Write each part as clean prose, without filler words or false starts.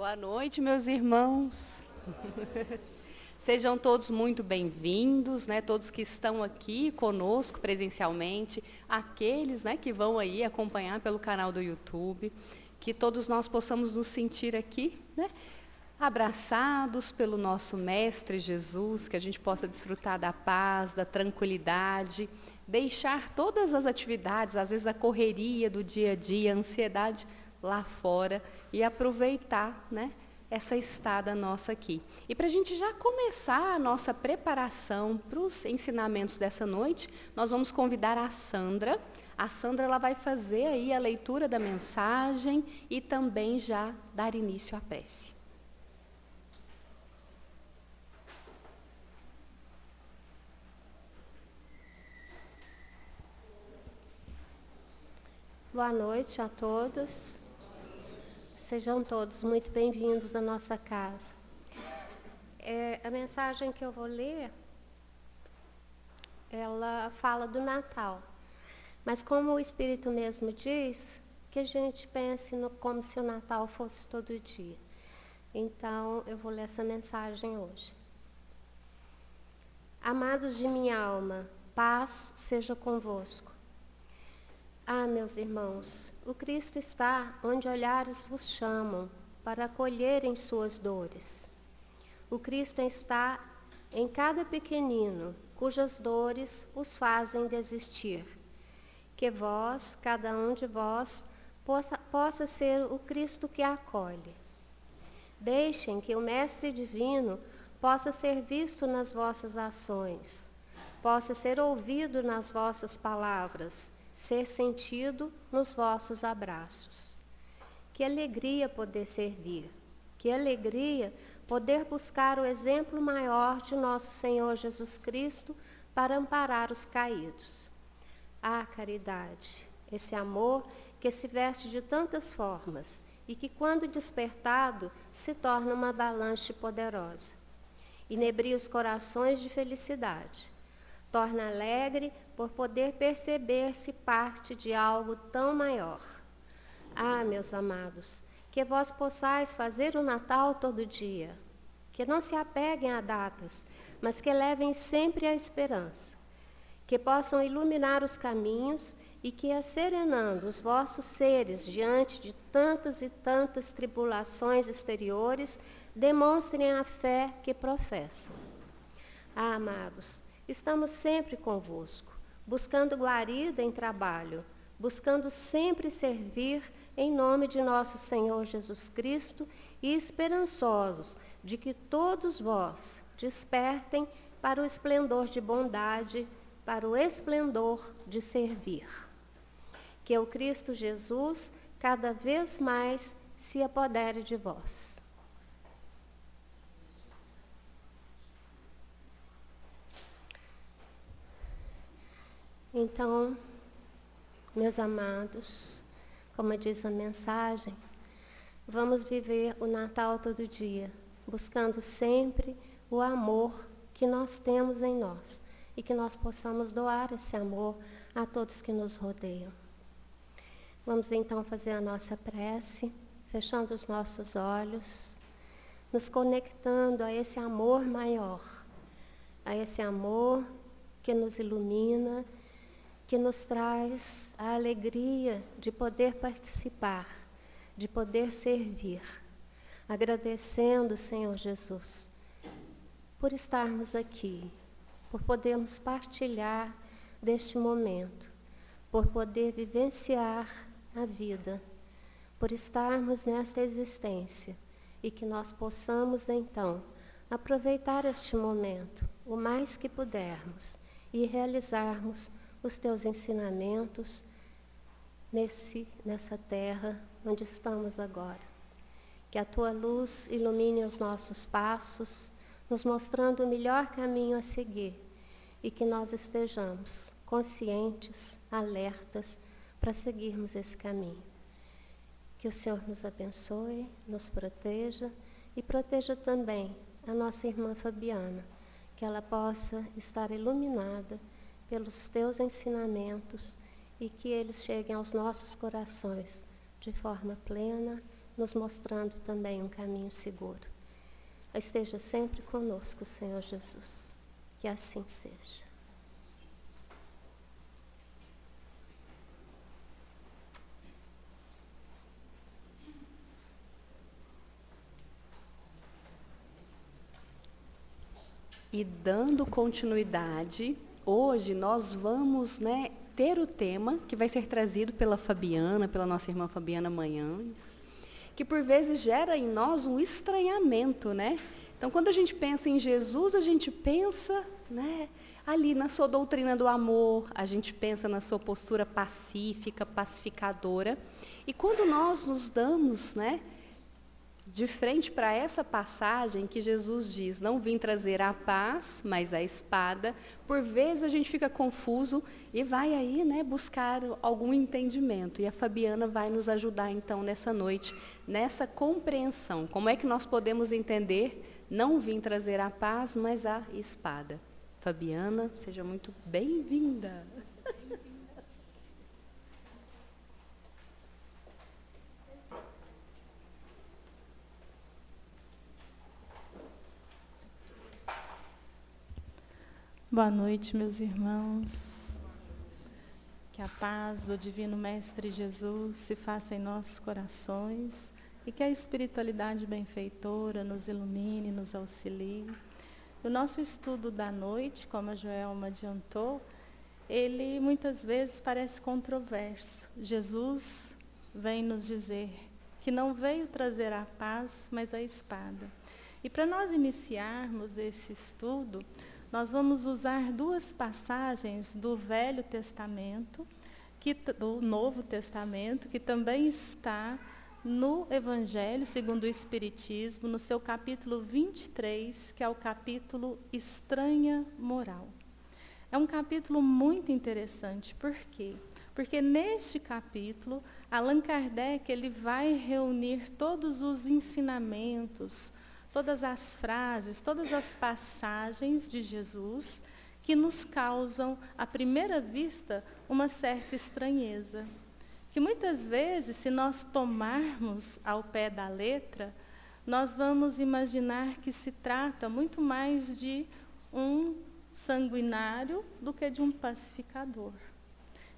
Boa noite, meus irmãos. Sejam todos muito bem-vindos, né? Todos que estão aqui conosco presencialmente, aqueles, né, que vão aí acompanhar pelo canal do YouTube, que todos nós possamos nos sentir aqui, né, abraçados pelo nosso Mestre Jesus, que a gente possa desfrutar da paz, da tranquilidade, deixar todas as atividades, às vezes a correria do dia a dia, a ansiedade lá fora e aproveitar, né, essa estada nossa aqui. E para a gente já começar a nossa preparação para os ensinamentos dessa noite, nós vamos convidar a Sandra. A Sandra ela vai fazer aí a leitura da mensagem e também já dar início à prece. Boa noite a todos. Sejam todos muito bem-vindos à nossa casa. A mensagem que eu vou ler, ela fala do Natal. Mas como o Espírito mesmo diz, que a gente pense como se o Natal fosse todo dia. Então, eu vou ler essa mensagem hoje. Amados de minha alma, paz seja convosco. Ah, meus irmãos, o Cristo está onde olhares vos chamam para acolherem suas dores. O Cristo está em cada pequenino, cujas dores os fazem desistir. Que vós, cada um de vós, possa ser o Cristo que acolhe. Deixem que o Mestre Divino possa ser visto nas vossas ações, possa ser ouvido nas vossas palavras, ser sentido nos vossos abraços. Que alegria poder servir, que alegria poder buscar o exemplo maior de nosso Senhor Jesus Cristo para amparar os caídos. Ah, caridade, esse amor que se veste de tantas formas e que, quando despertado, se torna uma avalanche poderosa. Inebria os corações de felicidade. Torna alegre por poder perceber-se parte de algo tão maior. Ah, meus amados, que vós possais fazer o Natal todo dia, que não se apeguem a datas, mas que levem sempre a esperança, que possam iluminar os caminhos e que, asserenando os vossos seres diante de tantas e tantas tribulações exteriores, demonstrem a fé que professam. Ah, amados, estamos sempre convosco, buscando guarida em trabalho, buscando sempre servir em nome de nosso Senhor Jesus Cristo e esperançosos de que todos vós despertem para o esplendor de bondade, para o esplendor de servir. Que o Cristo Jesus cada vez mais se apodere de vós. Então, meus amados, como diz a mensagem, vamos viver o Natal todo dia, buscando sempre o amor que nós temos em nós e que nós possamos doar esse amor a todos que nos rodeiam. Vamos então fazer a nossa prece, fechando os nossos olhos, nos conectando a esse amor maior, a esse amor que nos ilumina, que nos traz a alegria de poder participar, de poder servir, agradecendo, Senhor Jesus, por estarmos aqui, por podermos partilhar deste momento, por poder vivenciar a vida, por estarmos nesta existência e que nós possamos, então, aproveitar este momento o mais que pudermos e realizarmos os teus ensinamentos nessa terra onde estamos agora. Que a tua luz ilumine os nossos passos, nos mostrando o melhor caminho a seguir e que nós estejamos conscientes, alertas para seguirmos esse caminho. Que o Senhor nos abençoe, nos proteja e proteja também a nossa irmã Fabiana, que ela possa estar iluminada pelos teus ensinamentos e que eles cheguem aos nossos corações de forma plena, nos mostrando também um caminho seguro. Esteja sempre conosco, Senhor Jesus. Que assim seja. E dando continuidade, hoje nós vamos, ter o tema que vai ser trazido pela Fabiana, pela nossa irmã Fabiana Manhães, que por vezes gera em nós um estranhamento, né? Então, quando a gente pensa em Jesus, a gente pensa, ali na sua doutrina do amor, a gente pensa na sua postura pacífica, pacificadora. E quando nós nos damos, de frente para essa passagem que Jesus diz, não vim trazer a paz, mas a espada, por vezes a gente fica confuso e vai aí, buscar algum entendimento. E a Fabiana vai nos ajudar, então, nessa noite, nessa compreensão. Como é que nós podemos entender, não vim trazer a paz, mas a espada. Fabiana, seja muito bem-vinda. Boa noite, meus irmãos. Que a paz do Divino Mestre Jesus se faça em nossos corações e que a espiritualidade benfeitora nos ilumine, nos auxilie. O nosso estudo da noite, como a Joelma adiantou, ele muitas vezes parece controverso. Jesus vem nos dizer que não veio trazer a paz, mas a espada. E para nós iniciarmos esse estudo, nós vamos usar duas passagens do Velho Testamento, do Novo Testamento, que também está no Evangelho segundo o Espiritismo, no seu capítulo 23, que é o capítulo Estranha Moral. É um capítulo muito interessante, por quê? Porque neste capítulo, Allan Kardec ele vai reunir todos os ensinamentos, todas as frases, todas as passagens de Jesus que nos causam, à primeira vista, uma certa estranheza. Que muitas vezes, se nós tomarmos ao pé da letra, nós vamos imaginar que se trata muito mais de um sanguinário do que de um pacificador.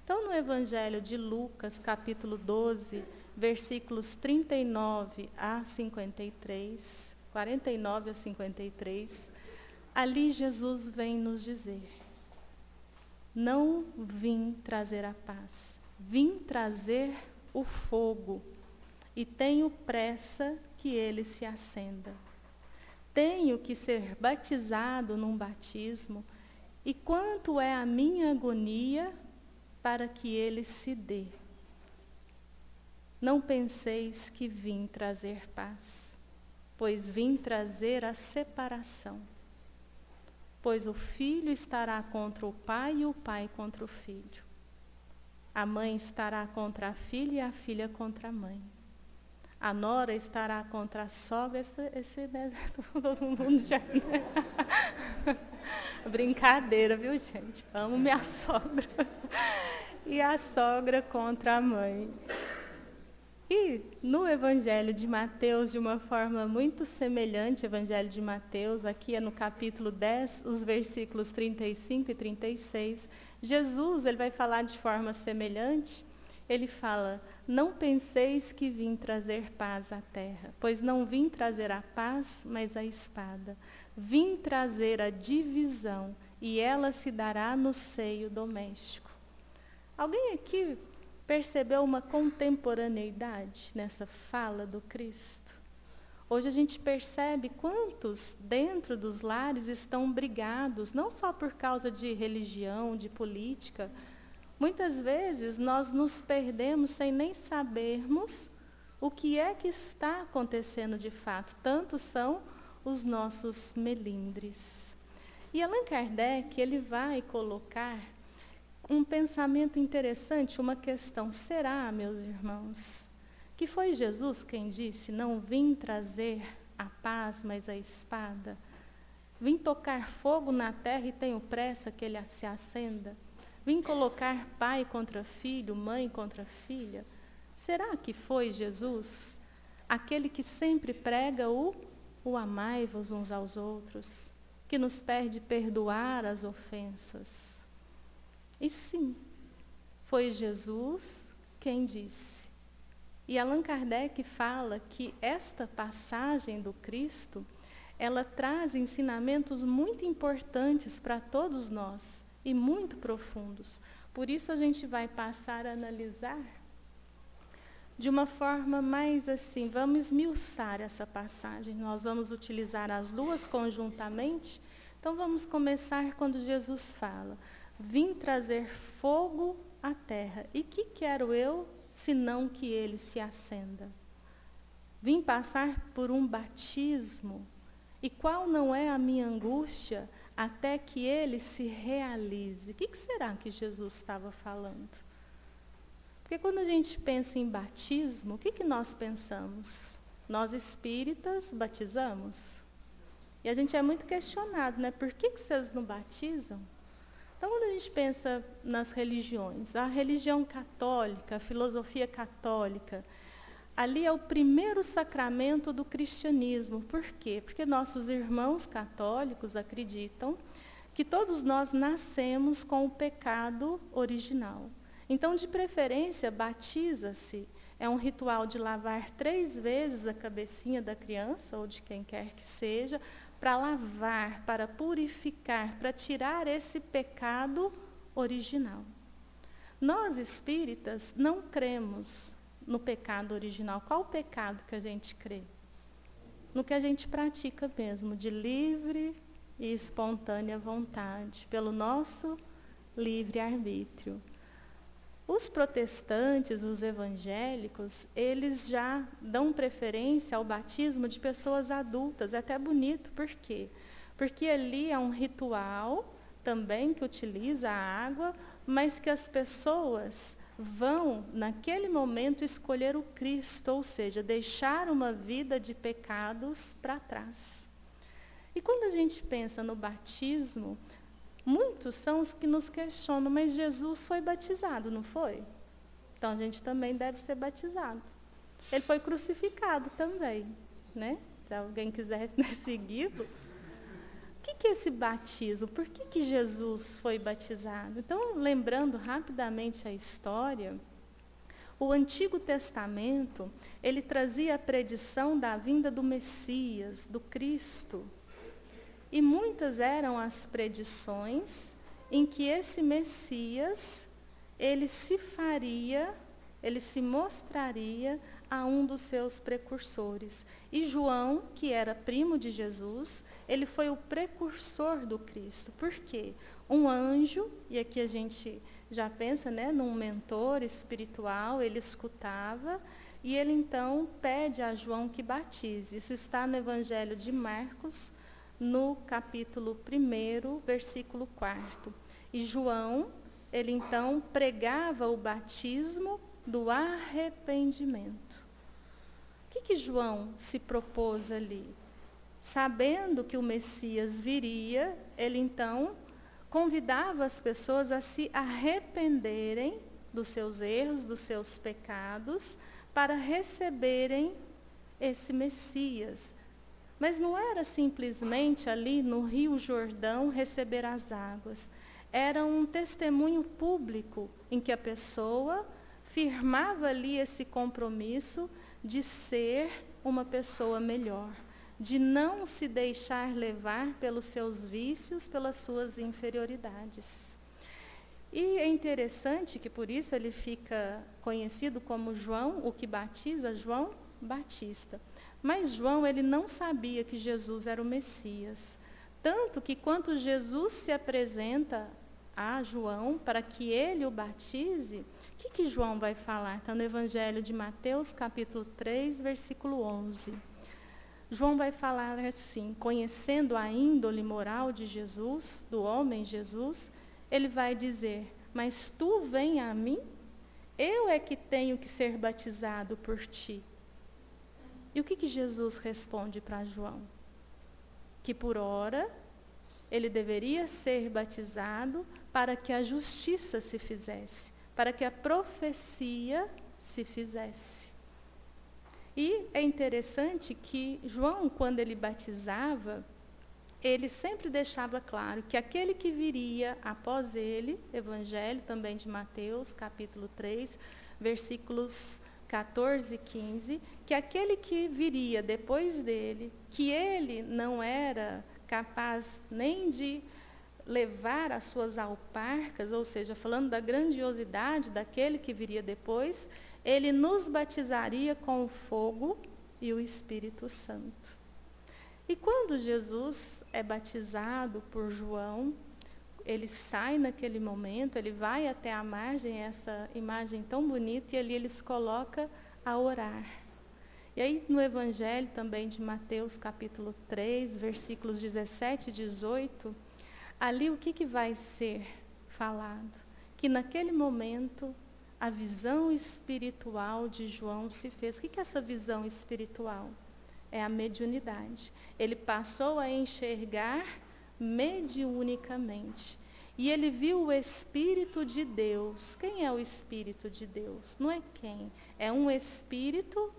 Então, no Evangelho de Lucas, capítulo 12, versículos 39 a 53, 49 a 53, ali Jesus vem nos dizer: não vim trazer a paz, vim trazer o fogo, e tenho pressa que ele se acenda. Tenho que ser batizado num batismo, e quanto é a minha agonia para que ele se dê. Não penseis que vim trazer paz, pois vim trazer a separação. Pois o filho estará contra o pai e o pai contra o filho. A mãe estará contra a filha e a filha contra a mãe. A nora estará contra a sogra. Todo mundo já... Brincadeira, viu, gente? Amo minha sogra. E a sogra contra a mãe. E no Evangelho de Mateus, de uma forma muito semelhante, Evangelho de Mateus, aqui é no capítulo 10, os versículos 35 e 36, Jesus ele vai falar de forma semelhante. Ele fala: não penseis que vim trazer paz à terra, pois não vim trazer a paz, mas a espada. Vim trazer a divisão, e ela se dará no seio doméstico. Alguém aqui percebeu uma contemporaneidade nessa fala do Cristo? Hoje a gente percebe quantos dentro dos lares estão brigados, não só por causa de religião, de política. Muitas vezes nós nos perdemos sem nem sabermos o que é que está acontecendo de fato. Tanto são os nossos melindres. E Allan Kardec, ele vai colocar um pensamento interessante, uma questão. Será, meus irmãos, que foi Jesus quem disse: não vim trazer a paz, mas a espada? Vim tocar fogo na terra e tenho pressa que ele se acenda? Vim colocar pai contra filho, mãe contra filha? Será que foi Jesus? aquele que sempre prega o amai-vos uns aos outros, que nos pede perdoar as ofensas. E sim, foi Jesus quem disse. E Allan Kardec fala que esta passagem do Cristo, ela traz ensinamentos muito importantes para todos nós e muito profundos. Por isso a gente vai passar a analisar de uma forma mais assim, vamos esmiuçar essa passagem. Nós vamos utilizar as duas conjuntamente. Então vamos começar quando Jesus fala: vim trazer fogo à terra. E que quero eu, senão que ele se acenda? Vim passar por um batismo. E qual não é a minha angústia até que ele se realize? O que será que Jesus estava falando? Porque quando a gente pensa em batismo, o que nós pensamos? Nós espíritas batizamos. E a gente é muito questionado, né? Por que vocês não batizam? Então, quando a gente pensa nas religiões, a religião católica, a filosofia católica, ali é o primeiro sacramento do cristianismo. Por quê? Porque nossos irmãos católicos acreditam que todos nós nascemos com o pecado original. Então, de preferência, batiza-se. É um ritual de lavar 3 vezes a cabecinha da criança, ou de quem quer que seja, para lavar, para purificar, para tirar esse pecado original. Nós, espíritas, não cremos no pecado original. Qual o pecado que a gente crê? No que a gente pratica mesmo, de livre e espontânea vontade, pelo nosso livre-arbítrio. Os protestantes, os evangélicos, eles já dão preferência ao batismo de pessoas adultas. É até bonito, por quê? Porque ali é um ritual também que utiliza a água, mas que as pessoas vão, naquele momento, escolher o Cristo, ou seja, deixar uma vida de pecados para trás. E quando a gente pensa no batismo, muitos são os que nos questionam, mas Jesus foi batizado, não foi? Então a gente também deve ser batizado. Ele foi crucificado também, né? Se alguém quiser segui-lo. O que é esse batismo? Por que Jesus foi batizado? Então, lembrando rapidamente a história, o Antigo Testamento, ele trazia a predição da vinda do Messias, do Cristo. E muitas eram as predições em que esse Messias, ele se mostraria a um dos seus precursores. E João, que era primo de Jesus, ele foi o precursor do Cristo. Por quê? Um anjo, e aqui a gente já pensa, né, num mentor espiritual, ele escutava, e ele então pede a João que batize. Isso está no Evangelho de Marcos, no capítulo 1, versículo 4. E João, ele então pregava o batismo do arrependimento. O que João se propôs ali? Sabendo que o Messias viria, ele então convidava as pessoas a se arrependerem dos seus erros, dos seus pecados, para receberem esse Messias. Mas não era simplesmente ali no Rio Jordão receber as águas. Era um testemunho público em que a pessoa firmava ali esse compromisso de ser uma pessoa melhor, de não se deixar levar pelos seus vícios, pelas suas inferioridades. E é interessante que por isso ele fica conhecido como João, o que batiza, João Batista. Mas João, ele não sabia que Jesus era o Messias. Tanto que quando Jesus se apresenta a João para que ele o batize, o que João vai falar? Está no Evangelho de Mateus, capítulo 3, versículo 11. João vai falar assim: conhecendo a índole moral de Jesus, do homem Jesus, ele vai dizer: mas tu vem a mim? Eu é que tenho que ser batizado por ti. E o que Jesus responde para João? Que por ora ele deveria ser batizado para que a justiça se fizesse, para que a profecia se fizesse. E é interessante que João, quando ele batizava, ele sempre deixava claro que aquele que viria após ele, Evangelho também de Mateus, capítulo 3, versículos 14 e 15, que aquele que viria depois dele, que ele não era capaz nem de levar as suas alparcas, ou seja, falando da grandiosidade daquele que viria depois, ele nos batizaria com o fogo e o Espírito Santo. E quando Jesus é batizado por João, ele sai naquele momento, ele vai até a margem, essa imagem tão bonita, e ali ele se coloca a orar. E aí no Evangelho também de Mateus, capítulo 3, versículos 17 e 18, ali o que vai ser falado? Que naquele momento a visão espiritual de João se fez. O que é essa visão espiritual? É a mediunidade. Ele passou a enxergar mediunicamente. E ele viu o Espírito de Deus. Quem é o Espírito de Deus? Não é quem? É um Espírito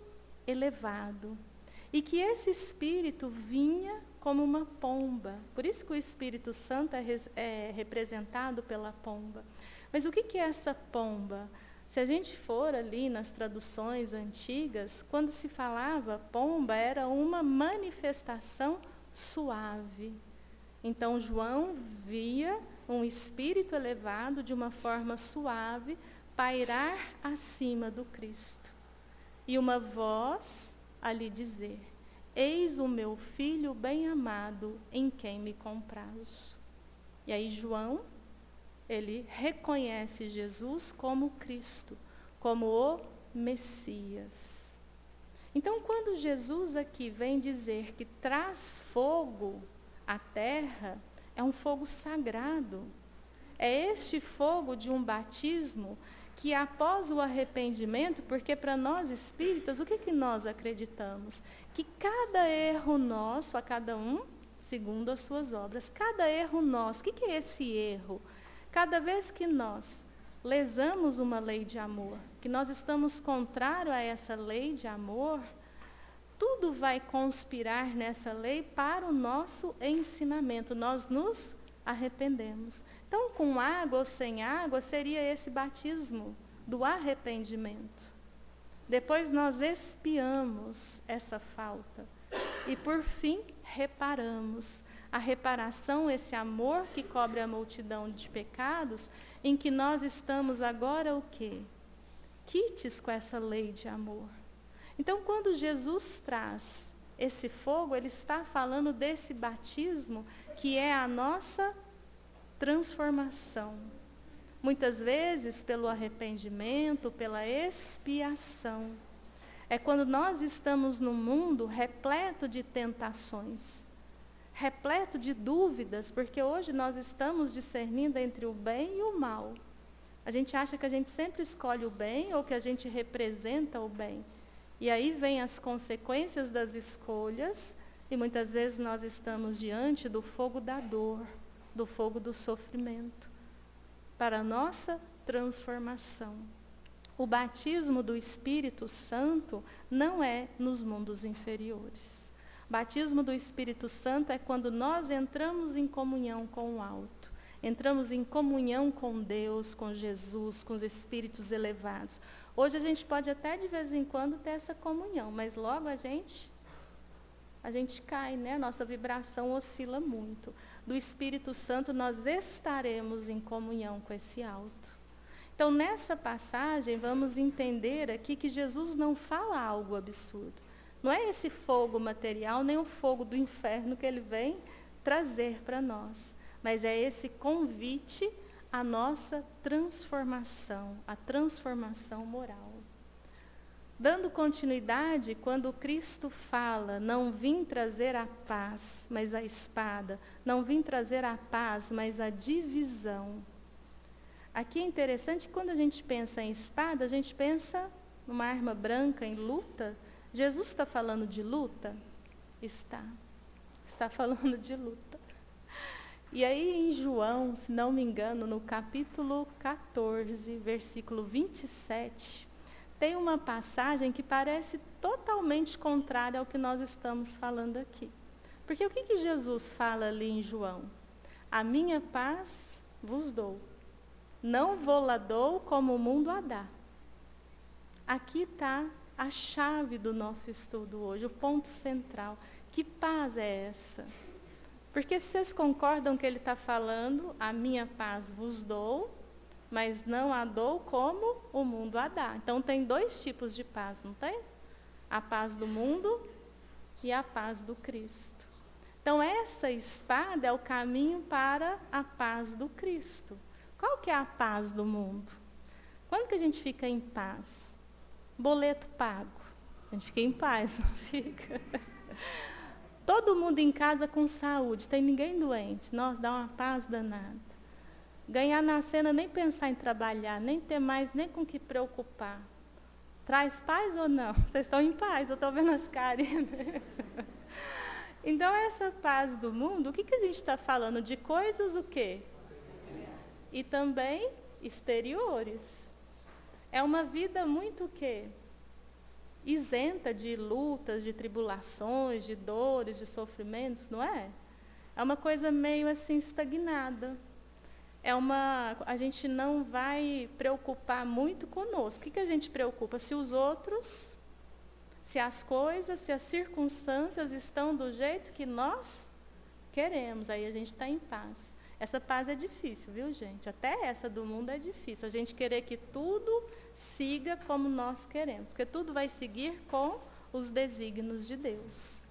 elevado. E que esse Espírito vinha como uma pomba. Por isso que o Espírito Santo é representado pela pomba. Mas o que é essa pomba? Se a gente for ali nas traduções antigas, quando se falava pomba, era uma manifestação suave. Então, João via um espírito elevado de uma forma suave pairar acima do Cristo. E uma voz ali dizer: eis o meu filho bem-amado, em quem me comprazo. E aí João, ele reconhece Jesus como Cristo, como o Messias. Então, quando Jesus aqui vem dizer que traz fogo à terra, é um fogo sagrado. É este fogo de um batismo que após o arrependimento, porque para nós espíritas, o que nós acreditamos? Que cada erro nosso, a cada um, segundo as suas obras, cada erro nosso, o que é esse erro? Cada vez que nós lesamos uma lei de amor, que nós estamos contrário a essa lei de amor, tudo vai conspirar nessa lei para o nosso ensinamento. Nós nos arrependemos. Então, com água ou sem água, seria esse batismo do arrependimento. Depois nós expiamos essa falta. E, por fim, reparamos. A reparação, esse amor que cobre a multidão de pecados, em que nós estamos agora o quê? Quites com essa lei de amor. Então, quando Jesus traz esse fogo, ele está falando desse batismo que é a nossa transformação. Muitas vezes pelo arrependimento, pela expiação. É quando nós estamos num mundo repleto de tentações, repleto de dúvidas, porque hoje nós estamos discernindo entre o bem e o mal. A gente acha que a gente sempre escolhe o bem ou que a gente representa o bem. E aí vem as consequências das escolhas, e muitas vezes nós estamos diante do fogo da dor, do fogo do sofrimento, para a nossa transformação. O batismo do Espírito Santo não é nos mundos inferiores. O batismo do Espírito Santo é quando nós entramos em comunhão com o alto, entramos em comunhão com Deus, com Jesus, com os espíritos elevados. Hoje a gente pode até de vez em quando ter essa comunhão, mas logo a gente cai, né? Nossa vibração oscila muito. Do Espírito Santo nós estaremos em comunhão com esse alto. Então, nessa passagem, vamos entender aqui que Jesus não fala algo absurdo. Não é esse fogo material, nem o fogo do inferno que ele vem trazer para nós. Mas é esse convite à nossa transformação, a transformação moral. Dando continuidade, quando Cristo fala, não vim trazer a paz, mas a espada, não vim trazer a paz, mas a divisão. Aqui é interessante que quando a gente pensa em espada, a gente pensa numa arma branca em luta. Jesus está falando de luta? Está falando de luta. E aí em João, se não me engano, no capítulo 14, versículo 27, tem uma passagem que parece totalmente totalmente contrária ao que nós estamos falando aqui. Porque o que Jesus fala ali em João? A minha paz vos dou. Não vou-la dou como o mundo a dá. Aqui está a chave do nosso estudo hoje, o ponto central. Que paz é essa? Porque vocês concordam que ele está falando, a minha paz vos dou, mas não a dou como o mundo a dá. Então tem dois tipos de paz, não tem? A paz do mundo e a paz do Cristo. Então essa espada é o caminho para a paz do Cristo. Qual que é a paz do mundo? Quando que a gente fica em paz? Boleto pago. A gente fica em paz, não fica? Todo mundo em casa com saúde, tem ninguém doente. Nossa, dá uma paz danada. Ganhar na cena, nem pensar em trabalhar, nem ter mais, nem com que preocupar. Traz paz ou não? Vocês estão em paz, eu estou vendo as carinhas. Então, essa paz do mundo, o que a gente está falando? De coisas o quê? E também exteriores. É uma vida muito o quê? Isenta de lutas, de tribulações, de dores, de sofrimentos, não é? É uma coisa meio assim estagnada. A gente não vai preocupar muito conosco. O que a gente preocupa? Se os outros, se as coisas, se as circunstâncias estão do jeito que nós queremos, aí a gente está em paz. Essa paz é difícil, viu, gente? Até essa do mundo é difícil. A gente querer que tudo siga como nós queremos, porque tudo vai seguir com os desígnios de Deus.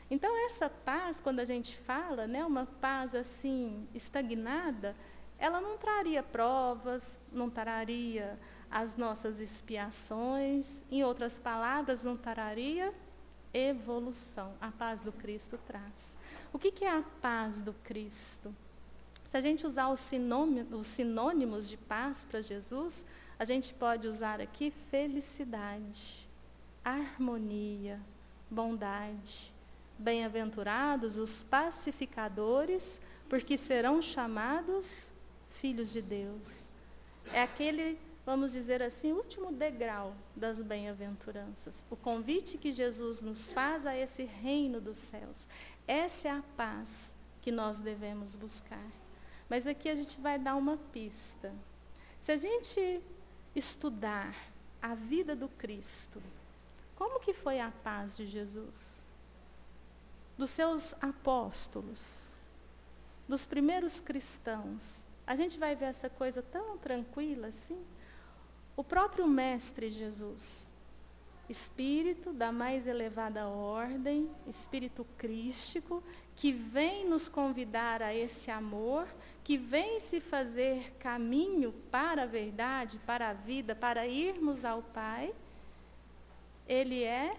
Então, essa paz, quando a gente fala, né, uma paz assim, estagnada, ela não traria provas, não traria as nossas expiações, em outras palavras, não traria evolução. A paz do Cristo traz. O que é a paz do Cristo? Se a gente usar os sinônimos de paz para Jesus, a gente pode usar aqui felicidade, harmonia, bondade. Bem-aventurados os pacificadores, porque serão chamados filhos de Deus. É aquele, vamos dizer assim, último degrau das bem-aventuranças. O convite que Jesus nos faz a esse reino dos céus. Essa é a paz que nós devemos buscar. Mas aqui a gente vai dar uma pista. Se a gente estudar a vida do Cristo, como que foi a paz de Jesus? Dos seus apóstolos, dos primeiros cristãos, a gente vai ver essa coisa tão tranquila assim. O próprio Mestre Jesus, Espírito da mais elevada ordem, Espírito crístico, que vem nos convidar a esse amor, que vem se fazer caminho para a verdade, para a vida, para irmos ao Pai, ele é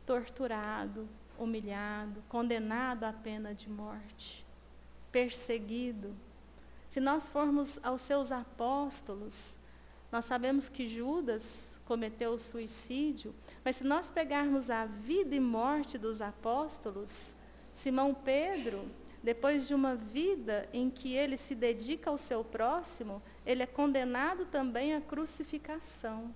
torturado, humilhado, condenado à pena de morte, perseguido. Se nós formos aos seus apóstolos, nós sabemos que Judas cometeu suicídio, mas se nós pegarmos a vida e morte dos apóstolos, Simão Pedro, depois de uma vida em que ele se dedica ao seu próximo, ele é condenado também à crucificação.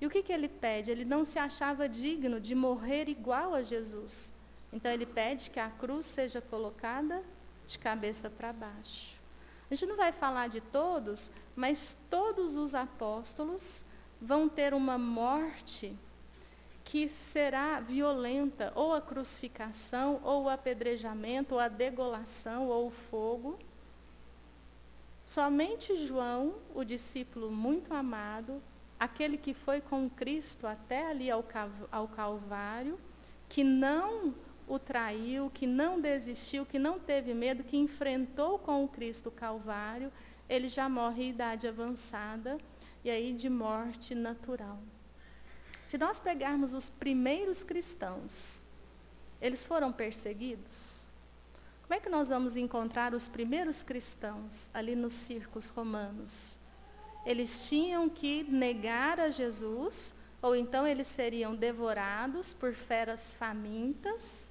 E o que ele pede? Ele não se achava digno de morrer igual a Jesus. Então ele pede que a cruz seja colocada de cabeça para baixo. A gente não vai falar de todos, mas todos os apóstolos vão ter uma morte que será violenta, ou a crucificação, ou o apedrejamento, ou a degolação, ou o fogo. Somente João, o discípulo muito amado, aquele que foi com Cristo até ali ao Calvário, que não o traiu, que não desistiu, que não teve medo, que enfrentou com o Cristo o Calvário, ele já morre em idade avançada, e aí de morte natural. Se nós pegarmos os primeiros cristãos, eles foram perseguidos? Como é que nós vamos encontrar os primeiros cristãos ali nos circos romanos? Eles tinham que negar a Jesus, ou então eles seriam devorados por feras famintas,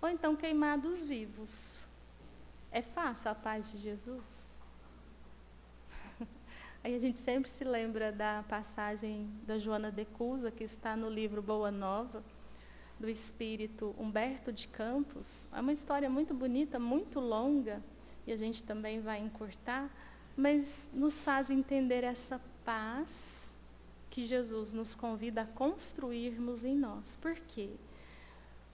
ou então queimados vivos. É fácil a paz de Jesus? Aí a gente sempre se lembra da passagem da Joana de Cusa, que está no livro Boa Nova, do espírito Humberto de Campos. É uma história muito bonita, muito longa, e a gente também vai encurtar, mas nos faz entender essa paz que Jesus nos convida a construirmos em nós. Por quê?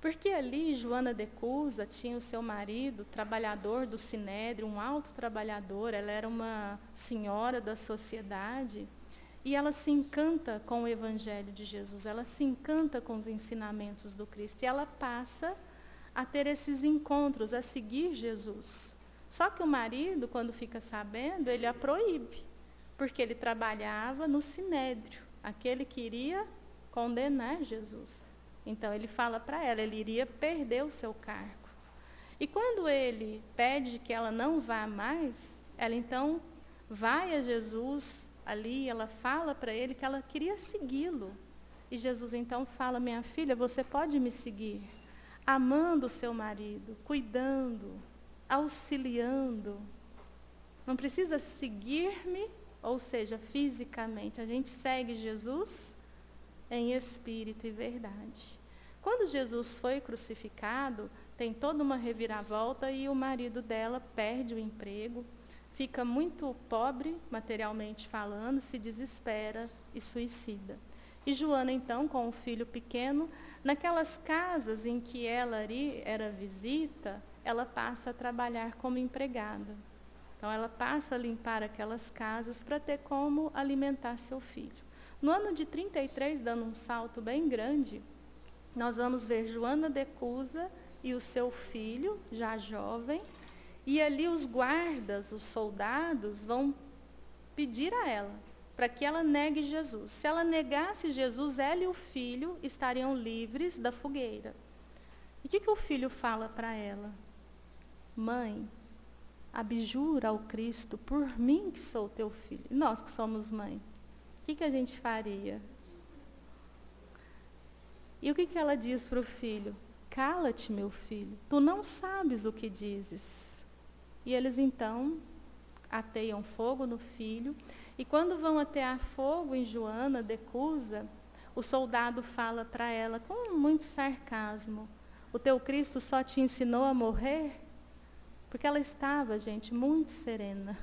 Porque ali Joana de Cusa tinha o seu marido, trabalhador do Sinédrio, um alto trabalhador, ela era uma senhora da sociedade, e ela se encanta com o Evangelho de Jesus, ela se encanta com os ensinamentos do Cristo, e ela passa a ter esses encontros, a seguir Jesus. Só que o marido, quando fica sabendo, ele a proíbe, porque ele trabalhava no Sinédrio, aquele que iria condenar Jesus. Então, ele fala para ela, ele iria perder o seu cargo. E quando ele pede que ela não vá mais, ela então vai a Jesus ali, ela fala para ele que ela queria segui-lo. E Jesus então fala, minha filha, você pode me seguir, amando o seu marido, cuidando, auxiliando. Não precisa seguir-me, ou seja, fisicamente. A gente segue Jesus em espírito e verdade. Quando Jesus foi crucificado, tem toda uma reviravolta e o marido dela perde o emprego, fica muito pobre, materialmente falando, se desespera e suicida. E Joana, então, com o filho pequeno, naquelas casas em que ela era visita, ela passa a trabalhar como empregada. Então, ela passa a limpar aquelas casas para ter como alimentar seu filho. No ano de 33, dando um salto bem grande, nós vamos ver Joana de Cusa e o seu filho, já jovem, e ali os guardas, os soldados, vão pedir a ela para que ela negue Jesus. Se ela negasse Jesus, ela e o filho estariam livres da fogueira. E o que o filho fala para ela? Mãe, abjura ao Cristo por mim que sou teu filho. E nós que somos mãe, o que a gente faria? E o que ela diz para o filho? Cala-te, meu filho, tu não sabes o que dizes. E eles então ateiam fogo no filho. E quando vão atear fogo em Joana de Cusa, o soldado fala para ela com muito sarcasmo, o teu Cristo só te ensinou a morrer? Porque ela estava, gente, muito serena.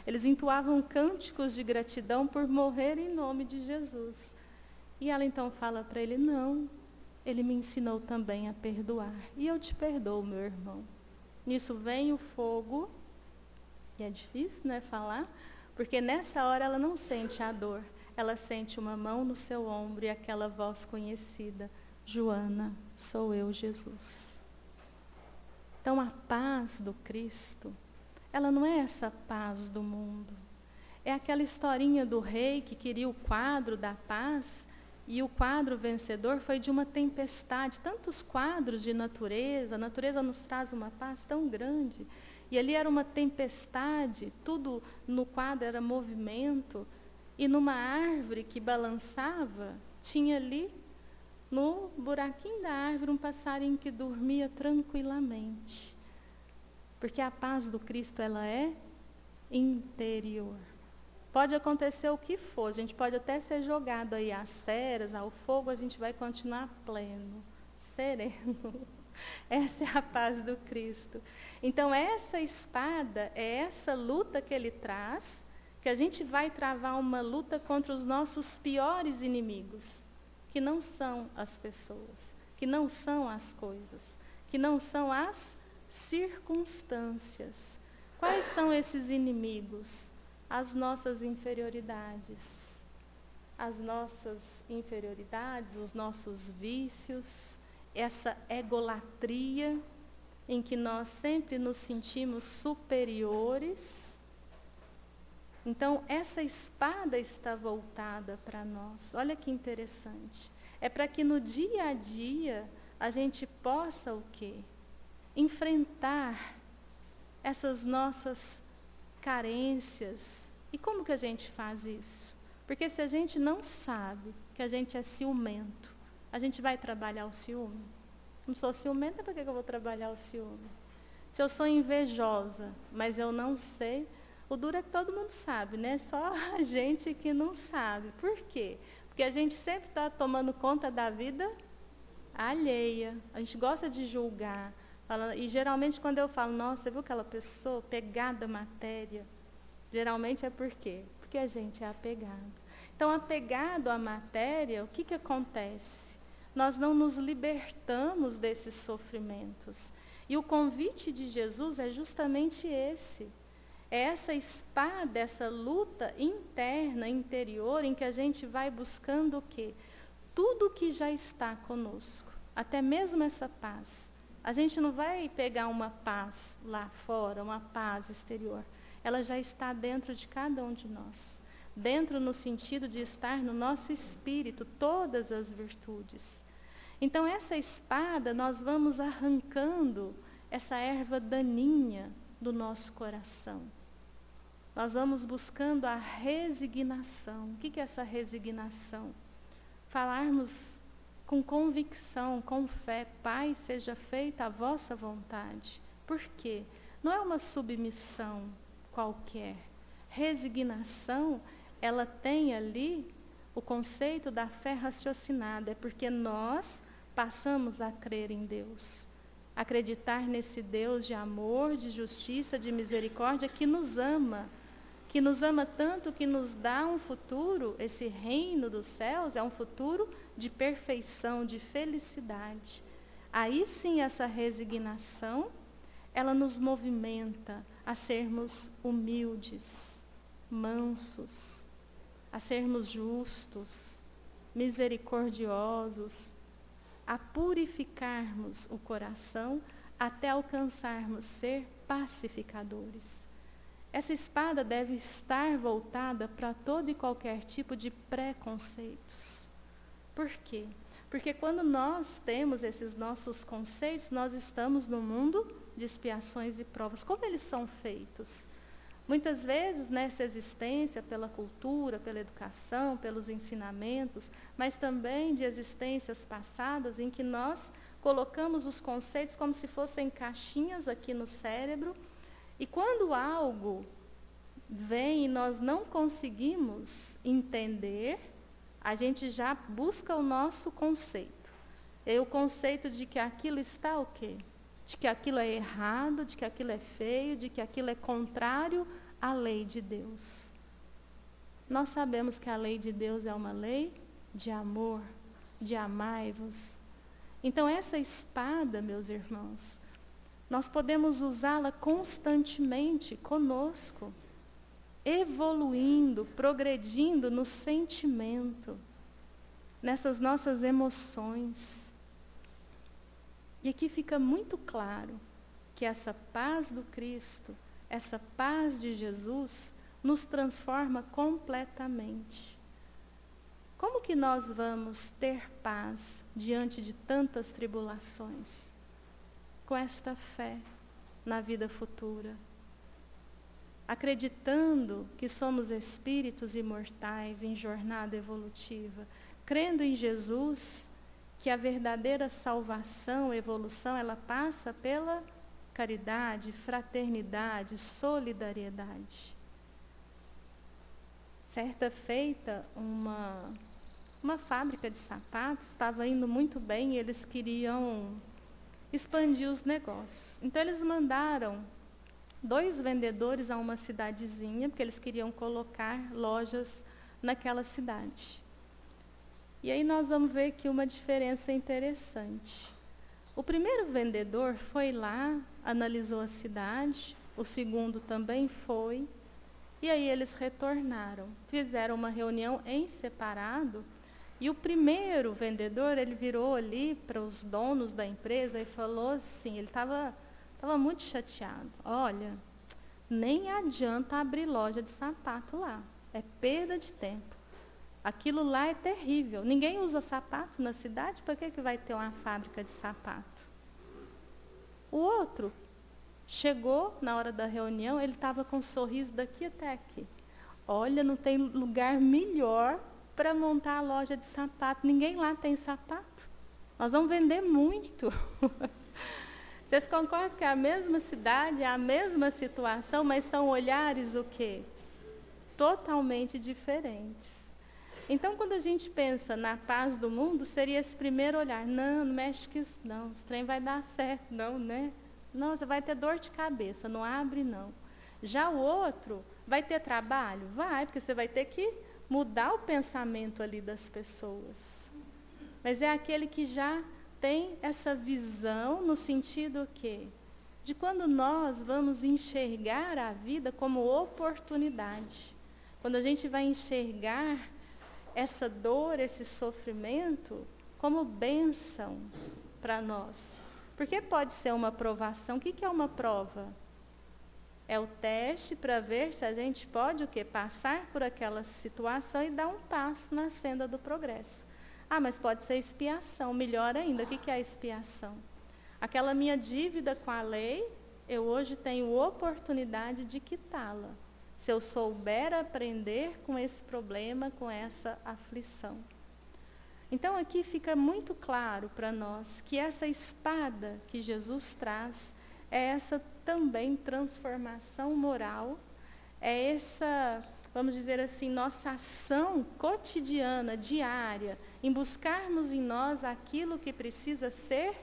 Eles entoavam cânticos de gratidão por morrer em nome de Jesus. E ela então fala para ele, não, ele me ensinou também a perdoar. E eu te perdoo, meu irmão. Nisso vem o fogo, e é difícil, né, falar, porque nessa hora ela não sente a dor. Ela sente uma mão no seu ombro e aquela voz conhecida, Joana, sou eu, Jesus. Então a paz do Cristo, ela não é essa paz do mundo. É aquela historinha do rei que queria o quadro da paz, e o quadro vencedor foi de uma tempestade. Tantos quadros de natureza, a natureza nos traz uma paz tão grande. E ali era uma tempestade, tudo no quadro era movimento, e numa árvore que balançava, tinha ali, no buraquinho da árvore, um passarinho que dormia tranquilamente. Porque a paz do Cristo, ela é interior. Pode acontecer o que for, a gente pode até ser jogado aí às feras, ao fogo, a gente vai continuar pleno, sereno. Essa é a paz do Cristo. Então, essa espada é essa luta que ele traz, que a gente vai travar uma luta contra os nossos piores inimigos, que não são as pessoas, que não são as coisas, que não são as circunstâncias. Quais são esses inimigos? As nossas inferioridades. As nossas inferioridades, os nossos vícios, essa egolatria em que nós sempre nos sentimos superiores. Então, essa espada está voltada para nós. Olha que interessante. É para que no dia a dia a gente possa o quê? Enfrentar essas nossas carências. E como que a gente faz isso? Porque se a gente não sabe que a gente é ciumento, a gente vai trabalhar o ciúme? Não sou ciumenta, para que eu vou trabalhar o ciúme? Se eu sou invejosa, mas eu não sei O duro é que todo mundo sabe, né? Só a gente que não sabe. Por quê? Porque a gente sempre está tomando conta da vida alheia. A gente gosta de julgar. E geralmente quando eu falo, nossa, você viu aquela pessoa pegada à matéria? Geralmente é por quê? Porque a gente é apegado. Então, apegado à matéria, o que acontece? Nós não nos libertamos desses sofrimentos. E o convite de Jesus é justamente esse. É essa espada, essa luta interna, interior, em que a gente vai buscando o quê? Tudo que já está conosco, até mesmo essa paz. A gente não vai pegar uma paz lá fora, uma paz exterior. Ela já está dentro de cada um de nós. Dentro no sentido de estar no nosso espírito, todas as virtudes. Então, essa espada, nós vamos arrancando essa erva daninha do nosso coração. Nós vamos buscando a resignação. O que é essa resignação? Falarmos com convicção, com fé, Pai, seja feita a vossa vontade. Por quê? Não é uma submissão qualquer. Resignação, ela tem ali o conceito da fé raciocinada. É porque nós passamos a crer em Deus. Acreditar nesse Deus de amor, de justiça, de misericórdia, que nos ama tanto que nos dá um futuro. Esse reino dos céus é um futuro de perfeição, de felicidade. Aí sim, essa resignação, ela nos movimenta a sermos humildes, mansos, a sermos justos, misericordiosos, a purificarmos o coração até alcançarmos ser pacificadores. Essa espada deve estar voltada para todo e qualquer tipo de preconceitos. Por quê? Porque quando nós temos esses nossos conceitos, nós estamos no mundo de expiações e provas. Como eles são feitos? Muitas vezes nessa existência, pela cultura, pela educação, pelos ensinamentos, mas também de existências passadas em que nós colocamos os conceitos como se fossem caixinhas aqui no cérebro. E quando algo vem e nós não conseguimos entender, a gente já busca o nosso conceito. É o conceito de que aquilo está o quê? De que aquilo é errado, de que aquilo é feio, de que aquilo é contrário à lei de Deus. Nós sabemos que a lei de Deus é uma lei de amor, de amai-vos. Então, essa espada, meus irmãos, nós podemos usá-la constantemente conosco, evoluindo, progredindo no sentimento, nessas nossas emoções. E aqui fica muito claro que essa paz do Cristo, essa paz de Jesus, nos transforma completamente. Como que nós vamos ter paz diante de tantas tribulações? Com esta fé na vida futura. Acreditando que somos espíritos imortais em jornada evolutiva. Crendo em Jesus, que a verdadeira salvação, evolução, ela passa pela caridade, fraternidade, solidariedade. Certa feita, uma fábrica de sapatos estava indo muito bem e eles queriam expandir os negócios. Então, eles mandaram 2 vendedores a uma cidadezinha, porque eles queriam colocar lojas naquela cidade. E aí nós vamos ver aqui uma diferença interessante. O primeiro vendedor foi lá, analisou a cidade, o segundo também foi, e aí eles retornaram. Fizeram uma reunião em separado. E o primeiro vendedor, ele virou ali para os donos da empresa e falou assim, ele estava muito chateado. Olha, nem adianta abrir loja de sapato lá, é perda de tempo. Aquilo lá é terrível. Ninguém usa sapato na cidade, para que vai ter uma fábrica de sapato? O outro chegou na hora da reunião, ele estava com um sorriso daqui até aqui. Olha, não tem lugar melhor para montar a loja de sapato. Ninguém lá tem sapato. Nós vamos vender muito. Vocês concordam que é a mesma cidade, é a mesma situação, mas são olhares o quê? Totalmente diferentes. Então, quando a gente pensa na paz do mundo, seria esse primeiro olhar. Não, não mexe com isso, não. Esse trem vai dar certo, não, né? Não, você vai ter dor de cabeça, não abre, não. Já o outro, vai ter trabalho? Vai, porque você vai ter que mudar o pensamento ali das pessoas. Mas é aquele que já tem essa visão no sentido quê? De quando nós vamos enxergar a vida como oportunidade. Quando a gente vai enxergar essa dor, esse sofrimento, como bênção para nós. Porque pode ser uma provação. O que é uma prova? É o teste para ver se a gente pode o quê? Passar por aquela situação e dar um passo na senda do progresso. Ah, mas pode ser expiação. Melhor ainda, o que é a expiação? Aquela minha dívida com a lei, eu hoje tenho oportunidade de quitá-la. Se eu souber aprender com esse problema, com essa aflição. Então aqui fica muito claro para nós que essa espada que Jesus traz é essa também transformação moral, é essa, vamos dizer assim, nossa ação cotidiana, diária, em buscarmos em nós aquilo que precisa ser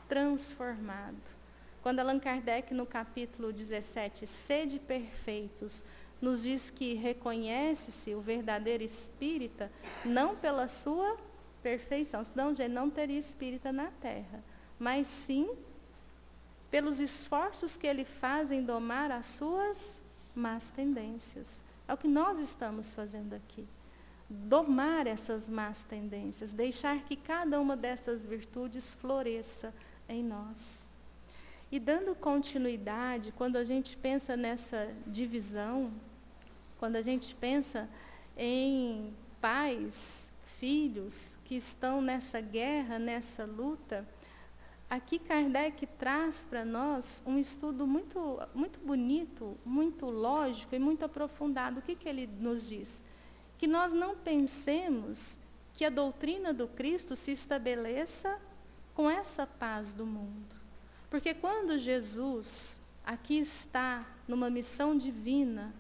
transformado. Quando Allan Kardec, no capítulo 17, Sede Perfeitos, nos diz que reconhece-se o verdadeiro espírita, não pela sua perfeição, senão já não teria espírita na terra, mas sim pelos esforços que ele faz em domar as suas más tendências. É o que nós estamos fazendo aqui. Domar essas más tendências, deixar que cada uma dessas virtudes floresça em nós. E dando continuidade, quando a gente pensa nessa divisão, quando a gente pensa em pais, filhos que estão nessa guerra, nessa luta, aqui Kardec traz para nós um estudo muito, muito bonito, muito lógico e muito aprofundado. O que ele nos diz? Que nós não pensemos que a doutrina do Cristo se estabeleça com essa paz do mundo. Porque quando Jesus aqui está numa missão divina,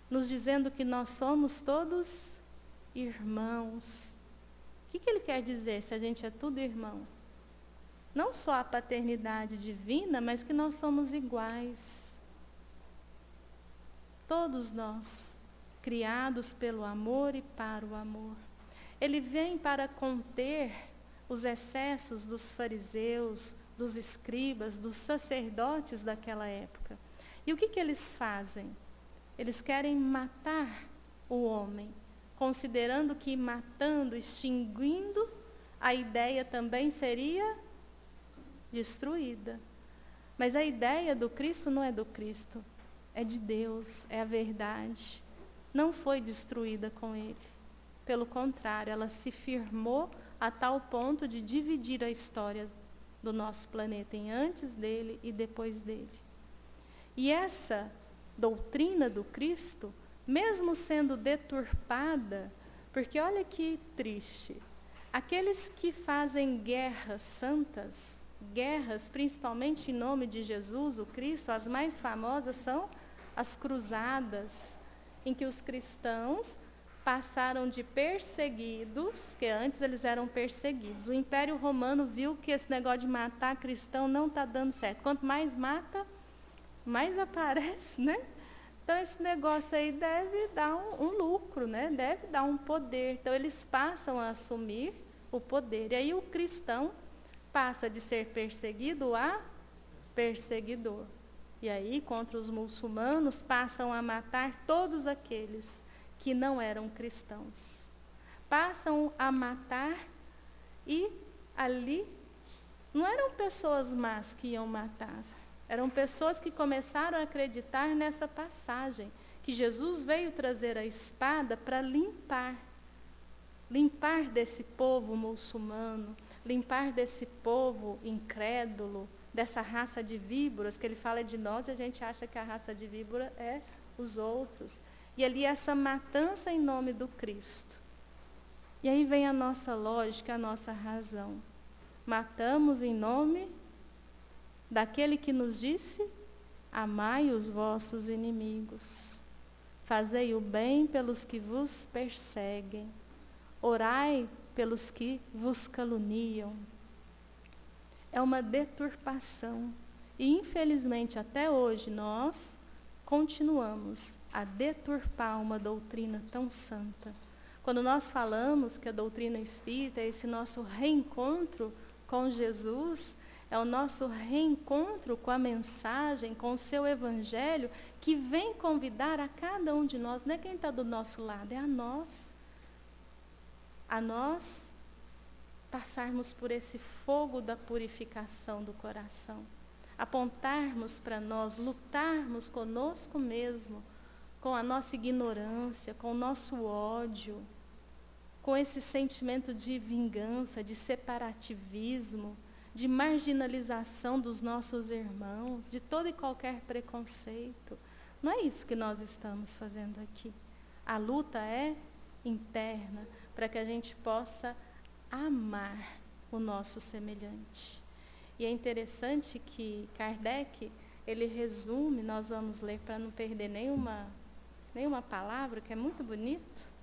nos dizendo que nós somos todos irmãos. O que ele quer dizer se a gente é tudo irmão? Não só a paternidade divina, mas que nós somos iguais. Todos nós, criados pelo amor e para o amor. Ele vem para conter os excessos dos fariseus, dos escribas, dos sacerdotes daquela época. E o que eles fazem? Eles querem matar o homem, considerando que matando, extinguindo, a ideia também seria destruída. Mas a ideia do Cristo não é do Cristo, é de Deus, é a verdade. Não foi destruída com ele. Pelo contrário, ela se firmou a tal ponto de dividir a história do nosso planeta em antes dele e depois dele. E essa doutrina do Cristo, mesmo sendo deturpada, porque olha que triste, aqueles que fazem guerras santas, guerras principalmente em nome de Jesus, o Cristo, as mais famosas são as cruzadas, em que os cristãos passaram de perseguidos, que antes eles eram perseguidos. O Império Romano viu que esse negócio de matar cristão não está dando certo. Quanto mais mata, mais aparece, né? Então, esse negócio aí deve dar um lucro, né? Deve dar um poder. Então, eles passam a assumir o poder. E aí, o cristão passa de ser perseguido a perseguidor. E aí, contra os muçulmanos, passam a matar todos aqueles que não eram cristãos. Passam a matar e ali não eram pessoas más que iam matar. Eram pessoas que começaram a acreditar nessa passagem, que Jesus veio trazer a espada para limpar desse povo muçulmano, limpar desse povo incrédulo, dessa raça de víboras, que ele fala de nós e a gente acha que a raça de víbora é os outros. E ali essa matança em nome do Cristo. E aí vem a nossa lógica, a nossa razão. Matamos em nome daquele que nos disse: amai os vossos inimigos, fazei o bem pelos que vos perseguem, orai pelos que vos caluniam. É uma deturpação. E, infelizmente, até hoje, nós continuamos a deturpar uma doutrina tão santa. Quando nós falamos que a doutrina espírita é esse nosso reencontro com Jesus, é o nosso reencontro com a mensagem, com o seu evangelho, que vem convidar a cada um de nós, não é quem está do nosso lado, é a nós passarmos por esse fogo da purificação do coração, apontarmos para nós, lutarmos conosco mesmo, com a nossa ignorância, com o nosso ódio, com esse sentimento de vingança, de separativismo, de marginalização dos nossos irmãos, de todo e qualquer preconceito. Não é isso que nós estamos fazendo aqui. A luta é interna, para que a gente possa amar o nosso semelhante. E é interessante que Kardec, ele resume, nós vamos ler para não perder nenhuma palavra, que é muito bonito,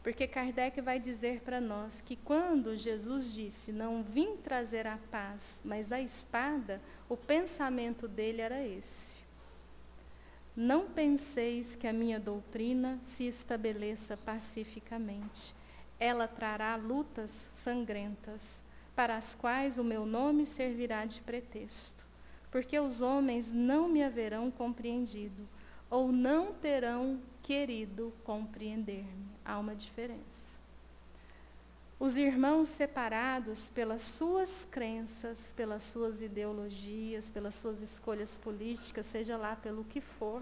porque Kardec vai dizer para nós que quando Jesus disse: não vim trazer a paz, mas a espada, o pensamento dele era esse: não penseis que a minha doutrina se estabeleça pacificamente. Ela trará lutas sangrentas, para as quais o meu nome servirá de pretexto, porque os homens não me haverão compreendido, ou não terão querido compreender-me. Há uma diferença. Os irmãos separados pelas suas crenças, pelas suas ideologias, pelas suas escolhas políticas, seja lá pelo que for,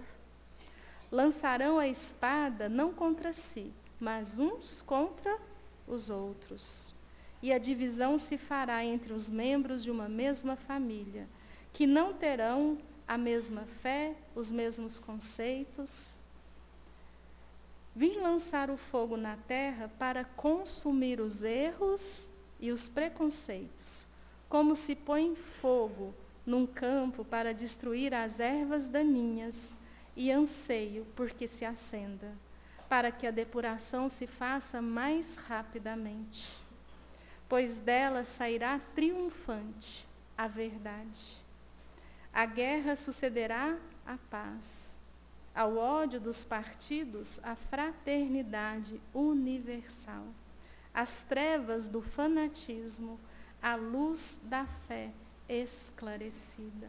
lançarão a espada não contra si, mas uns contra os outros. E a divisão se fará entre os membros de uma mesma família, que não terão a mesma fé, os mesmos conceitos. Vim lançar o fogo na terra para consumir os erros e os preconceitos, como se põe fogo num campo para destruir as ervas daninhas, e anseio porque se acenda, para que a depuração se faça mais rapidamente, pois dela sairá triunfante a verdade. A guerra sucederá à paz. Ao ódio dos partidos, a fraternidade universal. Às trevas do fanatismo, a luz da fé esclarecida.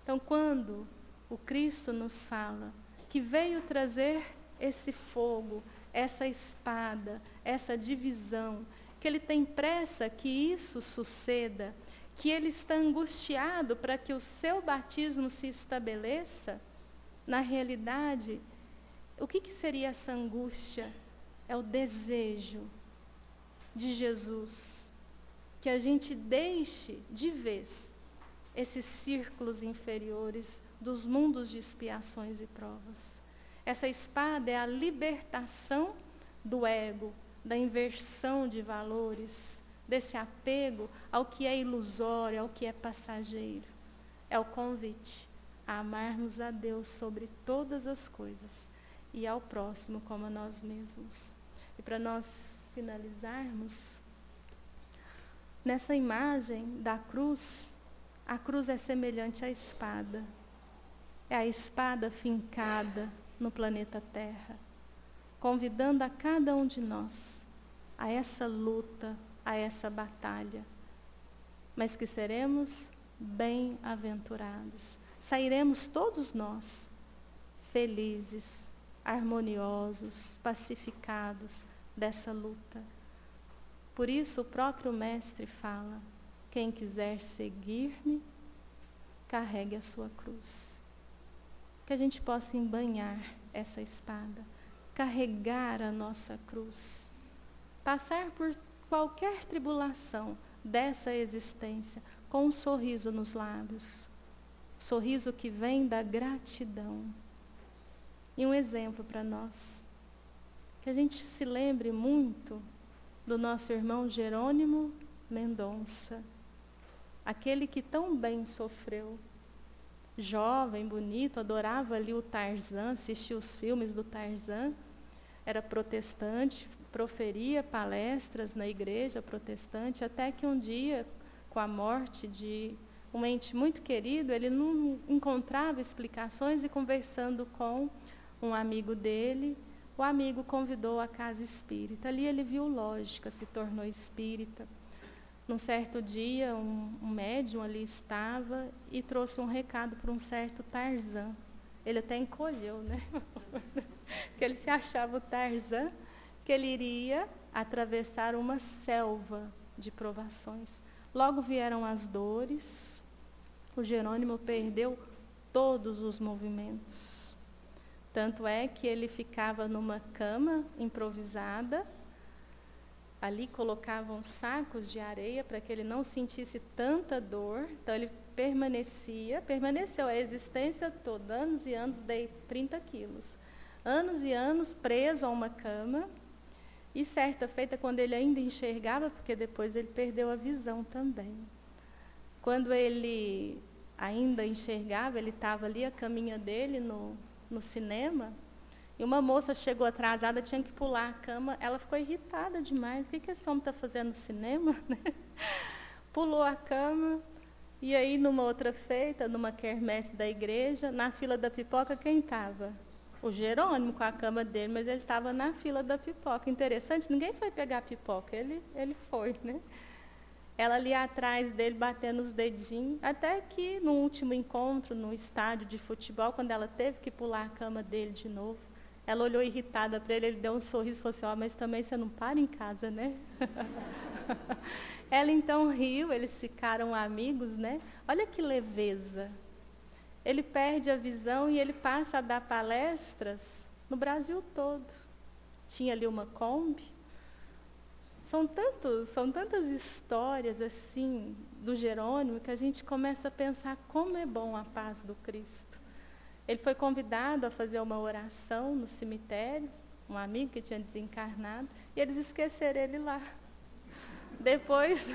Então, quando o Cristo nos fala que veio trazer esse fogo, essa espada, essa divisão, que ele tem pressa que isso suceda, que ele está angustiado para que o seu batismo se estabeleça, na realidade, o que seria essa angústia? É o desejo de Jesus, que a gente deixe de vez esses círculos inferiores dos mundos de expiações e provas. Essa espada é a libertação do ego, da inversão de valores, desse apego ao que é ilusório, ao que é passageiro. É o convite a amarmos a Deus sobre todas as coisas e ao próximo como a nós mesmos. E para nós finalizarmos, nessa imagem da cruz, a cruz é semelhante à espada. É a espada fincada no planeta Terra, convidando a cada um de nós a essa luta, a essa batalha, mas que seremos bem-aventurados. Sairemos todos nós felizes, harmoniosos, pacificados dessa luta. Por isso o próprio Mestre fala: quem quiser seguir-me, carregue a sua cruz. Que a gente possa embanhar essa espada, carregar a nossa cruz, passar por qualquer tribulação dessa existência com um sorriso nos lábios, sorriso que vem da gratidão. E um exemplo para nós, que a gente se lembre muito do nosso irmão Jerônimo Mendonça, aquele que tão bem sofreu. Jovem, bonito, adorava ali o Tarzan, assistia os filmes do Tarzan, era protestante, proferia palestras na igreja protestante, até que um dia, com a morte de um ente muito querido, ele não encontrava explicações e, conversando com um amigo dele, o amigo convidou à casa espírita. Ali ele viu lógica, se tornou espírita. Num certo dia, um médium ali estava e trouxe um recado para um certo Tarzan. Ele até encolheu, né? Que ele se achava o Tarzan, que ele iria atravessar uma selva de provações. Logo vieram as dores, o Jerônimo perdeu todos os movimentos. Tanto é que ele ficava numa cama improvisada, ali colocavam sacos de areia para que ele não sentisse tanta dor. Então ele permaneceu a existência toda, anos e anos, dei 30 quilos. Anos e anos preso a uma cama. E certa feita, quando ele ainda enxergava, porque depois ele perdeu a visão também. Quando ele ainda enxergava, ele estava ali, a caminha dele no cinema, e uma moça chegou atrasada, tinha que pular a cama, ela ficou irritada demais. O que esse homem está fazendo no cinema? Pulou a cama, e aí numa outra feita, numa quermesse da igreja, na fila da pipoca, quem estava? O Jerônimo com a cama dele, mas ele estava na fila da pipoca. Interessante, ninguém foi pegar a pipoca, ele foi, né? Ela ali atrás dele, batendo os dedinhos, até que no último encontro, no estádio de futebol, quando ela teve que pular a cama dele de novo, ela olhou irritada para ele deu um sorriso e falou assim, mas também você não para em casa, né? Ela então riu, eles ficaram amigos, né? Olha que leveza. Ele perde a visão e ele passa a dar palestras no Brasil todo. Tinha ali uma Kombi. São tantas histórias assim do Jerônimo que a gente começa a pensar como é bom a paz do Cristo. Ele foi convidado a fazer uma oração no cemitério, um amigo que tinha desencarnado, e eles esqueceram ele lá. Depois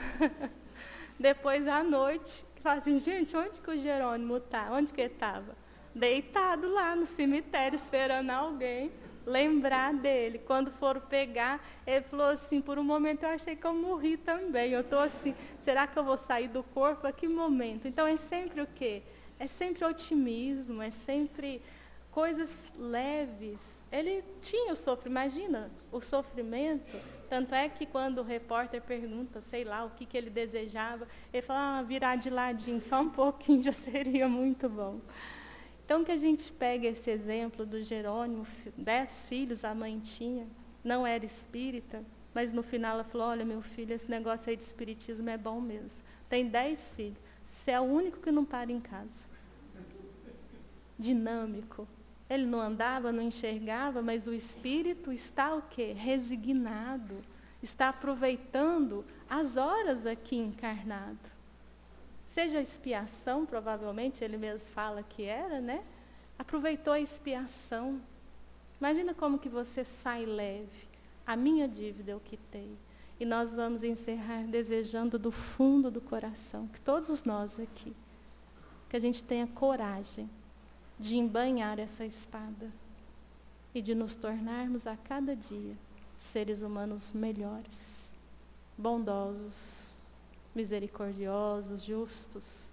à noite, falaram assim, gente, onde que o Jerônimo está? Onde que ele estava? Deitado lá no cemitério, esperando alguém lembrar dele. Quando foram pegar, ele falou assim, por um momento eu achei que eu morri também. Eu estou assim, será que eu vou sair do corpo? A que momento? Então é sempre o quê? É sempre otimismo, é sempre coisas leves. Ele tinha o sofrimento, imagina, o sofrimento. Tanto é que quando o repórter pergunta, sei lá, o que ele desejava, ele fala, virar de ladinho, só um pouquinho já seria muito bom. Então, que a gente pega esse exemplo do Jerônimo, 10 filhos a mãe tinha, não era espírita, mas no final ela falou, olha, meu filho, esse negócio aí de espiritismo é bom mesmo. Tem 10 filhos, você é o único que não para em casa. Dinâmico. Ele não andava, não enxergava, mas o espírito está o quê? Resignado. Está aproveitando as horas aqui encarnado. Seja a expiação, provavelmente, ele mesmo fala que era, né? Aproveitou a expiação. Imagina como que você sai leve. A minha dívida eu quitei. E nós vamos encerrar desejando do fundo do coração, que todos nós aqui, que a gente tenha coragem de embanhar essa espada e de nos tornarmos a cada dia seres humanos melhores, bondosos, misericordiosos, justos,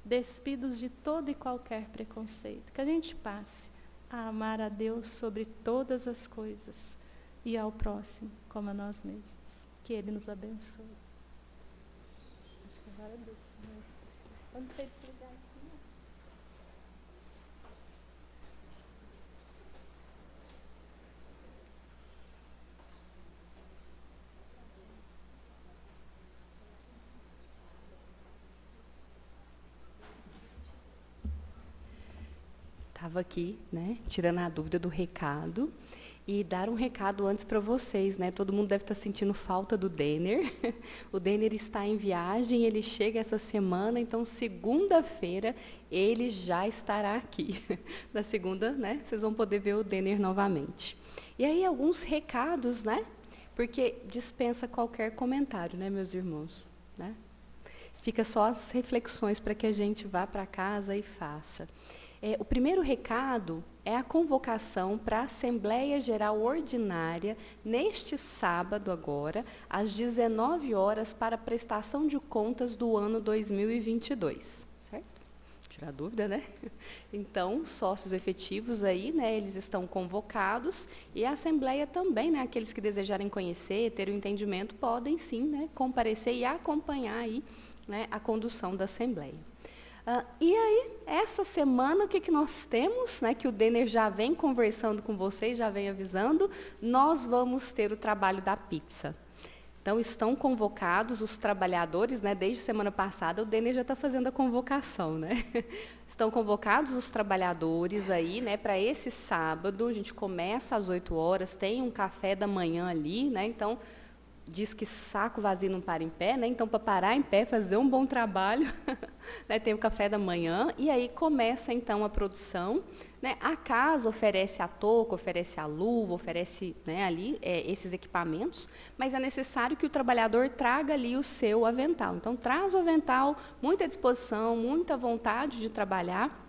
despidos de todo e qualquer preconceito. Que a gente passe a amar a Deus sobre todas as coisas e ao próximo como a nós mesmos. Que Ele nos abençoe. Acho que agora deixa, mas quando você desligar assim, Estava aqui, né, tirando a dúvida do recado e dar um recado antes para vocês, né? Todo mundo deve estar sentindo falta do Denner. O Denner está em viagem, ele chega essa semana, então segunda-feira ele já estará aqui. Na segunda, né, vocês vão poder ver o Denner novamente. E aí alguns recados, né? Porque dispensa qualquer comentário, né, meus irmãos, né? Fica só as reflexões para que a gente vá para casa e faça. O primeiro recado é a convocação para a Assembleia Geral Ordinária, neste sábado agora, às 19 horas, para a prestação de contas do ano 2022. Certo? Tirar dúvida, né? Então, sócios efetivos aí, né, eles estão convocados, e a Assembleia também, né, aqueles que desejarem conhecer, ter o entendimento, podem sim, né, comparecer e acompanhar aí, né, a condução da Assembleia. E aí, essa semana, o que nós temos, né, que o Denner já vem conversando com vocês, já vem avisando, nós vamos ter o trabalho da pizza. Então, estão convocados os trabalhadores, né, desde semana passada, o Denner já está fazendo a convocação, né? Estão convocados os trabalhadores aí, né, para esse sábado, a gente começa às 8 horas, tem um café da manhã ali, né, então, diz que saco vazio não para em pé, né? Então, para parar em pé, fazer um bom trabalho, né? Tem o café da manhã, e aí começa, então, a produção. Né? A casa oferece a touca, oferece a luva, oferece, né, ali esses equipamentos, mas é necessário que o trabalhador traga ali o seu avental. Então, traz o avental, muita disposição, muita vontade de trabalhar,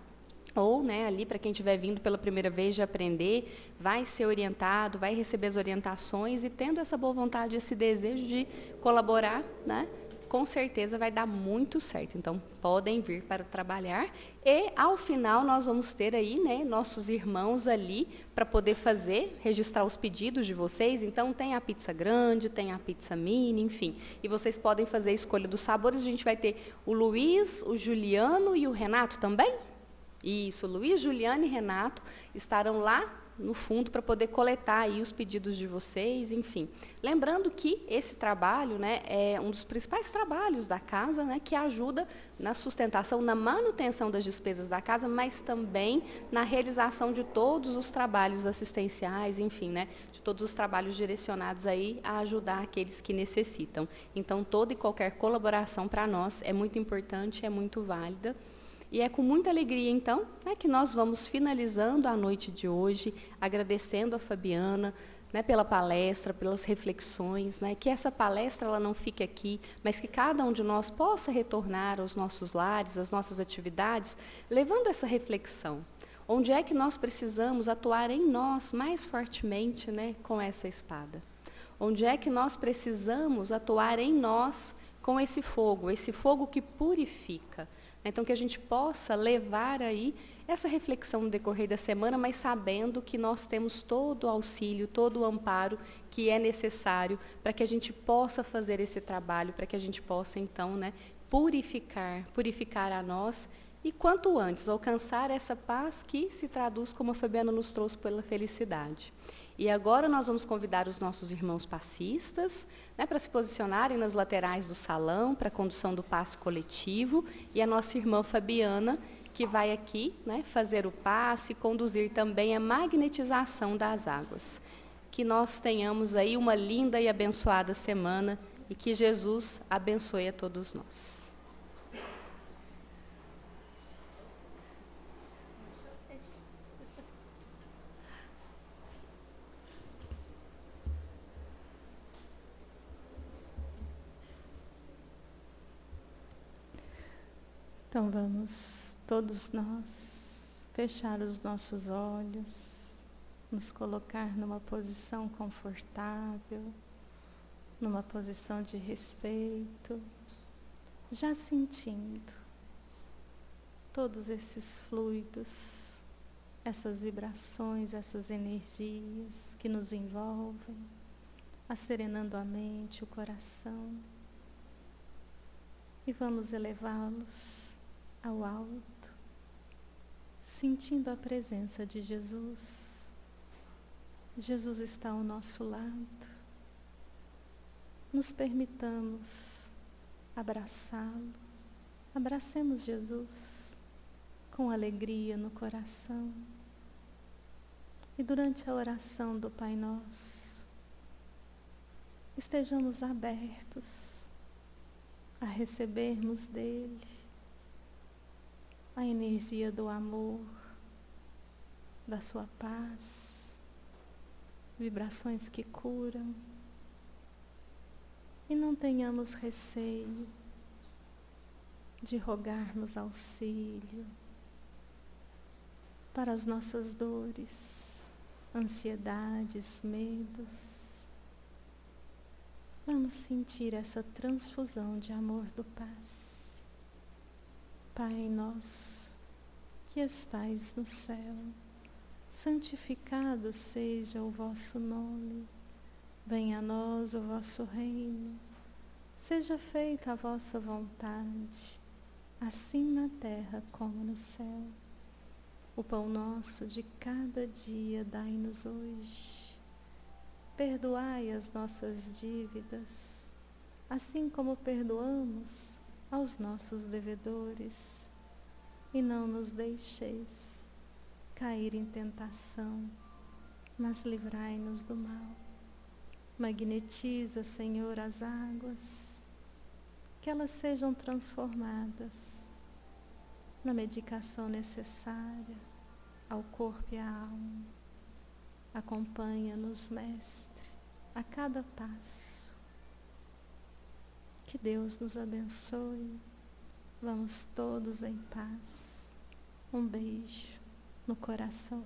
ou, né, ali, para quem estiver vindo pela primeira vez de aprender, vai ser orientado, vai receber as orientações, e tendo essa boa vontade, esse desejo de colaborar, né, com certeza vai dar muito certo. Então, podem vir para trabalhar. E, ao final, nós vamos ter aí, né, nossos irmãos ali para poder registrar os pedidos de vocês. Então, tem a pizza grande, tem a pizza mini, enfim. E vocês podem fazer a escolha dos sabores. A gente vai ter o Luiz, o Juliano e o Renato também? Isso, Luiz, Juliano e Renato estarão lá no fundo para poder coletar aí os pedidos de vocês, enfim. Lembrando que esse trabalho, né, é um dos principais trabalhos da casa, né, que ajuda na sustentação, na manutenção das despesas da casa, mas também na realização de todos os trabalhos assistenciais, enfim, né, de todos os trabalhos direcionados aí a ajudar aqueles que necessitam. Então, toda e qualquer colaboração para nós é muito importante, é muito válida. E é com muita alegria, então, né, que nós vamos finalizando a noite de hoje, agradecendo a Fabiana, né, pela palestra, pelas reflexões, né, que essa palestra ela não fique aqui, mas que cada um de nós possa retornar aos nossos lares, às nossas atividades, levando essa reflexão. Onde é que nós precisamos atuar em nós mais fortemente, né, com essa espada? Onde é que nós precisamos atuar em nós com esse fogo que purifica? Então, que a gente possa levar aí essa reflexão no decorrer da semana, mas sabendo que nós temos todo o auxílio, todo o amparo que é necessário para que a gente possa fazer esse trabalho, para que a gente possa, então, né, purificar a nós e, quanto antes, alcançar essa paz que se traduz, como a Fabiana nos trouxe, pela felicidade. E agora nós vamos convidar os nossos irmãos passistas, né, para se posicionarem nas laterais do salão, para a condução do passe coletivo, e a nossa irmã Fabiana, que vai aqui, né, fazer o passe e conduzir também a magnetização das águas. Que nós tenhamos aí uma linda e abençoada semana e que Jesus abençoe a todos nós. Então vamos todos nós fechar os nossos olhos, nos colocar numa posição confortável, numa posição de respeito, já sentindo todos esses fluidos, essas vibrações, essas energias que nos envolvem, acerenando a mente, o coração, e vamos elevá-los ao alto, sentindo a presença de Jesus. Jesus está ao nosso lado. Nos permitamos abraçá-lo. Abracemos Jesus com alegria no coração. E durante a oração do Pai Nosso, estejamos abertos a recebermos dele a energia do amor, da sua paz, vibrações que curam. E não tenhamos receio de rogar-nos auxílio para as nossas dores, ansiedades, medos. Vamos sentir essa transfusão de amor do paz. Pai nosso, que estais no céu, santificado seja o vosso nome. Venha a nós o vosso reino. Seja feita a vossa vontade, assim na terra como no céu. O pão nosso de cada dia dai-nos hoje. Perdoai as nossas dívidas, assim como perdoamos aos nossos devedores. E não nos deixeis cair em tentação, mas livrai-nos do mal. Magnetiza, Senhor, as águas, que elas sejam transformadas na medicação necessária ao corpo e à alma. Acompanha-nos, Mestre, a cada passo. Que Deus nos abençoe. Vamos todos em paz. Um beijo no coração.